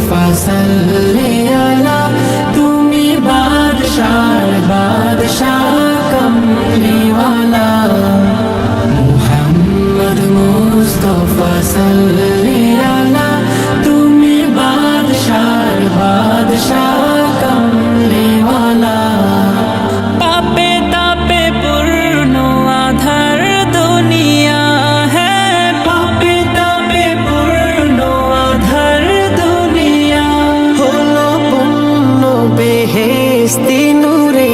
মুস্তফা সাল্লি আলা তুমি বাদশার বাদশাহ কমলিওয়ালা মুহাম্মদ মুস্তফা সাল্লি আলা তুমি বাদশার বাদশাহ কমলিওয়ালা পাপে তাপে পূর্ণ আধার দুনিয়া হ্যাঁ পাপে তাপে পূর্ণ আধার দুনিয়া হলো পূর্ণ বেহেশতি নূরে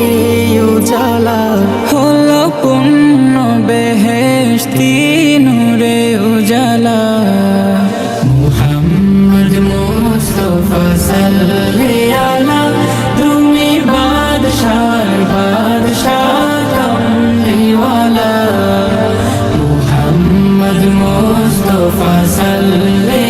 উজালা হলো পূর্ণ বেহেশতি নূরে উজালা মুহাম্মদ মুস্তফা সাল্লি আলা তুমি বাদশার বাদশাহ কমলিওয়ালা মুহাম্মদ মুস্তফা সাল্লি